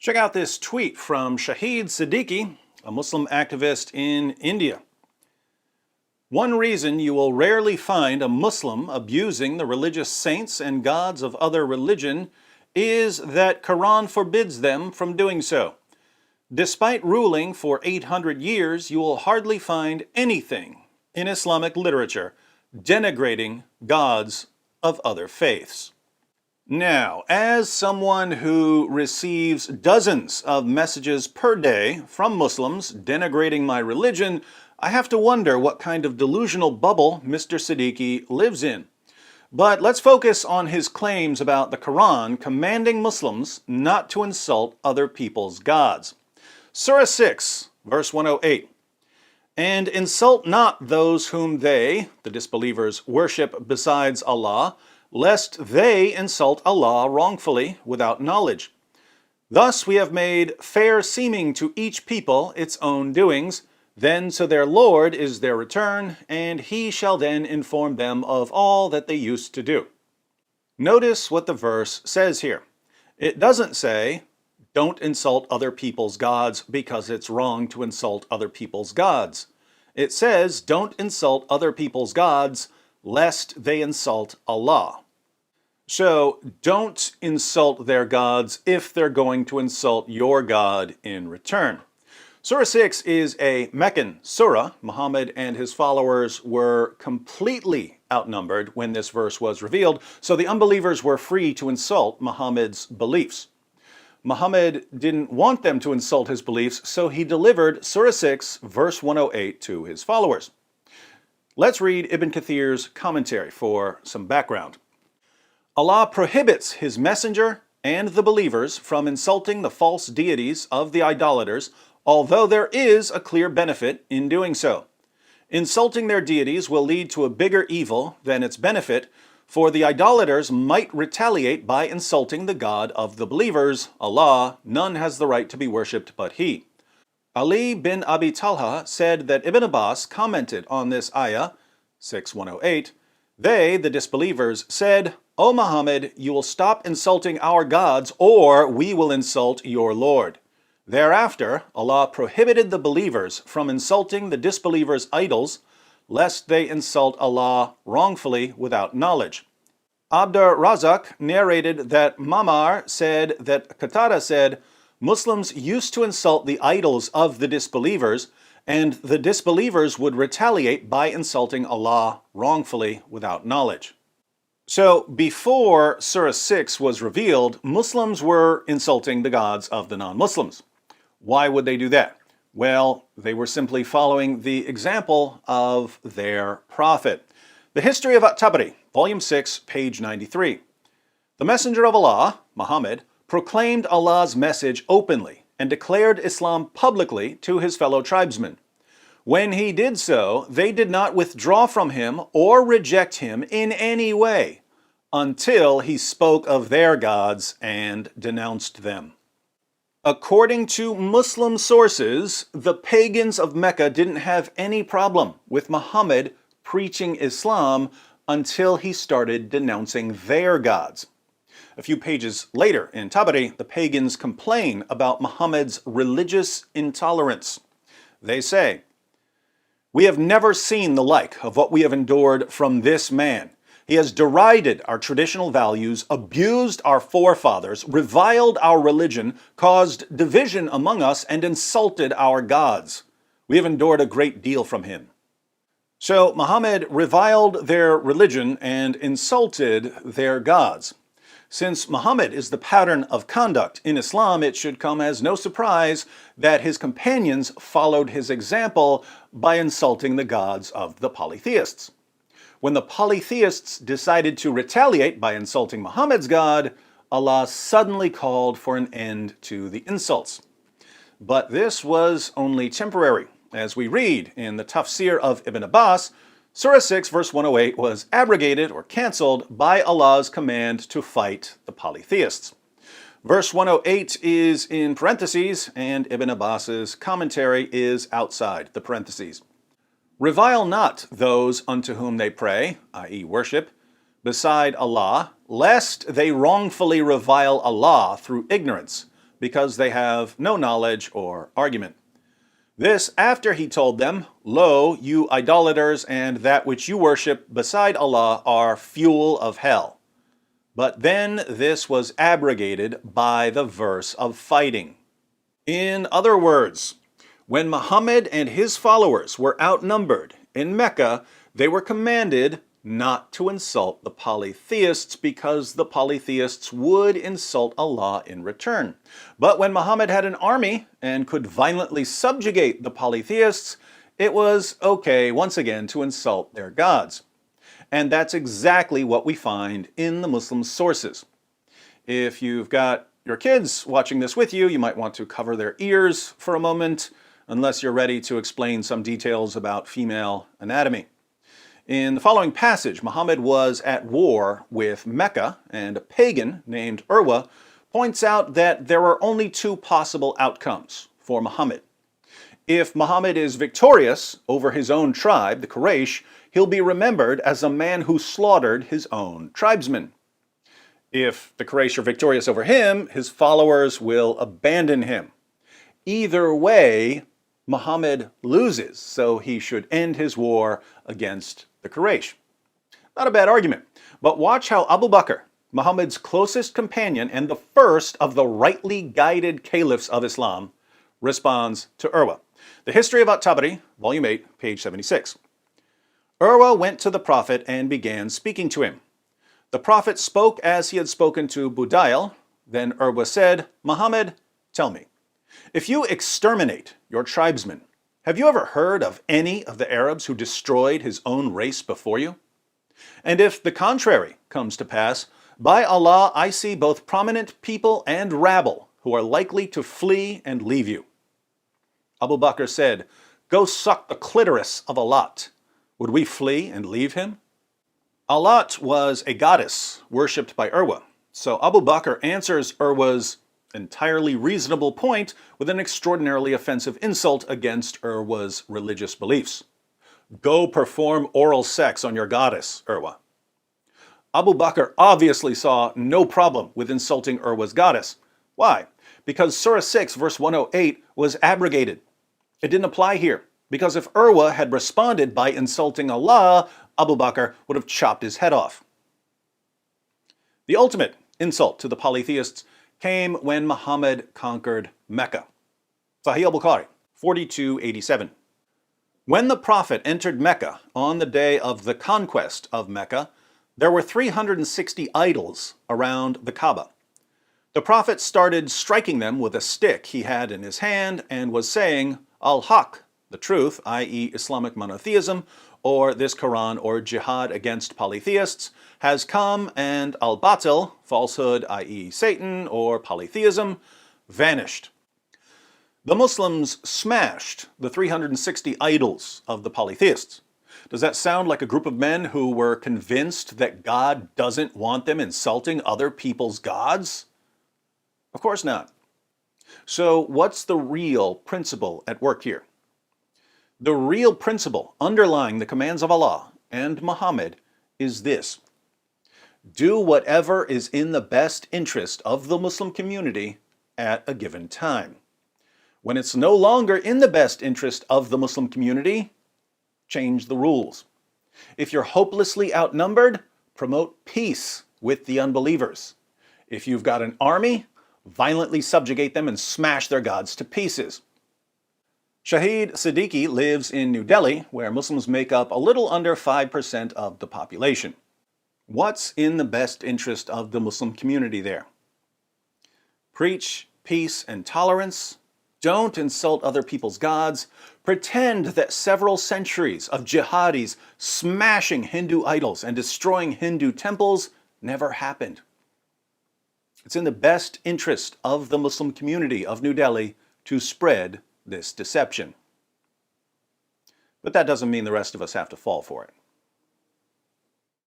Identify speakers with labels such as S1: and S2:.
S1: Check out this tweet from Shahid Siddiqui, a Muslim activist in India. One reason you will rarely find a Muslim abusing the religious saints and gods of other religion is that Quran forbids them from doing so. Despite ruling for 800 years, you will hardly find anything in Islamic literature denigrating gods of other faiths. Now, as someone who receives dozens of messages per day from Muslims denigrating my religion, I have to wonder what kind of delusional bubble Mr. Siddiqui lives in. But let's focus on his claims about the Quran commanding Muslims not to insult other people's gods. Surah 6, verse 108. And insult not those whom they, the disbelievers, worship besides Allah, lest they insult Allah wrongfully without knowledge. Thus we have made fair seeming to each people its own doings, then to their Lord is their return, and He shall then inform them of all that they used to do. Notice what the verse says here. It doesn't say, don't insult other people's gods because it's wrong to insult other people's gods. It says, don't insult other people's gods lest they insult Allah. So, don't insult their gods if they're going to insult your God in return. Surah 6 is a Meccan surah. Muhammad and his followers were completely outnumbered when this verse was revealed, so the unbelievers were free to insult Muhammad's beliefs. Muhammad didn't want them to insult his beliefs, so he delivered Surah 6, verse 108 to his followers. Let's read Ibn Kathir's commentary for some background. Allah prohibits His messenger and the believers from insulting the false deities of the idolaters, although there is a clear benefit in doing so. Insulting their deities will lead to a bigger evil than its benefit, for the idolaters might retaliate by insulting the God of the believers, Allah. None has the right to be worshipped but He. Ali bin Abi Talha said that Ibn Abbas commented on this ayah, 6:108. They, the disbelievers, said, O Muhammad, you will stop insulting our gods, or we will insult your Lord. Thereafter, Allah prohibited the believers from insulting the disbelievers' idols, lest they insult Allah wrongfully without knowledge. Abdur Razak narrated that Mamar said that Qatada said, Muslims used to insult the idols of the disbelievers, and the disbelievers would retaliate by insulting Allah wrongfully without knowledge. So, before Surah 6 was revealed, Muslims were insulting the gods of the non-Muslims. Why would they do that? Well, they were simply following the example of their prophet. The History of At-Tabari, Volume 6, page 93. The Messenger of Allah, Muhammad, proclaimed Allah's message openly and declared Islam publicly to his fellow tribesmen. When he did so, they did not withdraw from him or reject him in any way until he spoke of their gods and denounced them. According to Muslim sources, the pagans of Mecca didn't have any problem with Muhammad preaching Islam until he started denouncing their gods. A few pages later in Tabari, the pagans complain about Muhammad's religious intolerance. They say, We have never seen the like of what we have endured from this man. He has derided our traditional values, abused our forefathers, reviled our religion, caused division among us, and insulted our gods. We have endured a great deal from him. So Muhammad reviled their religion and insulted their gods. Since Muhammad is the pattern of conduct in Islam, it should come as no surprise that his companions followed his example by insulting the gods of the polytheists. When the polytheists decided to retaliate by insulting Muhammad's God, Allah suddenly called for an end to the insults. But this was only temporary. As we read in the tafsir of Ibn Abbas, Surah 6 verse 108 was abrogated or cancelled by Allah's command to fight the polytheists. Verse 108 is in parentheses, and Ibn Abbas's commentary is outside the parentheses. Revile not those unto whom they pray, i.e. worship, beside Allah, lest they wrongfully revile Allah through ignorance, because they have no knowledge or argument. This after he told them, "Lo, you idolaters, and that which you worship beside Allah are fuel of hell." But then this was abrogated by the verse of fighting. In other words, when Muhammad and his followers were outnumbered in Mecca, they were commanded not to insult the polytheists because the polytheists would insult Allah in return. But when Muhammad had an army and could violently subjugate the polytheists, it was okay once again to insult their gods. And that's exactly what we find in the Muslim sources. If you've got your kids watching this with you, you might want to cover their ears for a moment, unless you're ready to explain some details about female anatomy. In the following passage, Muhammad was at war with Mecca, and a pagan named Urwa points out that there are only two possible outcomes for Muhammad. If Muhammad is victorious over his own tribe, the Quraysh, he'll be remembered as a man who slaughtered his own tribesmen. If the Quraysh are victorious over him, his followers will abandon him. Either way, Muhammad loses, so he should end his war against the Quraysh. Not a bad argument, but watch how Abu Bakr, Muhammad's closest companion and the first of the rightly guided caliphs of Islam, responds to Urwa. The History of At-Tabari, Volume 8, page 76. Urwa went to the Prophet and began speaking to him. The Prophet spoke as he had spoken to Budayl. Then Urwa said, "Muhammad, tell me, if you exterminate your tribesmen, have you ever heard of any of the Arabs who destroyed his own race before you? And if the contrary comes to pass, by Allah I see both prominent people and rabble who are likely to flee and leave you." Abu Bakr said, "Go suck the clitoris of Alat. Would we flee and leave him?" Alat was a goddess worshipped by Urwa. So Abu Bakr answers Urwa's entirely reasonable point with an extraordinarily offensive insult against Urwa's religious beliefs. "Go perform oral sex on your goddess, Urwa." Abu Bakr obviously saw no problem with insulting Urwa's goddess. Why? Because Surah 6, verse 108 was abrogated. It didn't apply here, because if Urwa had responded by insulting Allah, Abu Bakr would have chopped his head off. The ultimate insult to the polytheists came when Muhammad conquered Mecca. Sahih al-Bukhari, 4287. When the Prophet entered Mecca on the day of the conquest of Mecca, there were 360 idols around the Kaaba. The Prophet started striking them with a stick he had in his hand and was saying, "Al-Haq," the truth, i.e. Islamic monotheism, or this Quran or jihad against polytheists, has come, and al-Batil, falsehood, i.e. Satan or polytheism, vanished. The Muslims smashed the 360 idols of the polytheists. Does that sound like a group of men who were convinced that God doesn't want them insulting other people's gods? Of course not. So what's the real principle at work here? The real principle underlying the commands of Allah and Muhammad is this: do whatever is in the best interest of the Muslim community at a given time. When it's no longer in the best interest of the Muslim community, change the rules. If you're hopelessly outnumbered, promote peace with the unbelievers. If you've got an army, violently subjugate them and smash their gods to pieces. Shahid Siddiqui lives in New Delhi, where Muslims make up a little under 5% of the population. What's in the best interest of the Muslim community there? Preach peace and tolerance. Don't insult other people's gods. Pretend that several centuries of jihadis smashing Hindu idols and destroying Hindu temples never happened. It's in the best interest of the Muslim community of New Delhi to spread this deception. But that doesn't mean the rest of us have to fall for it.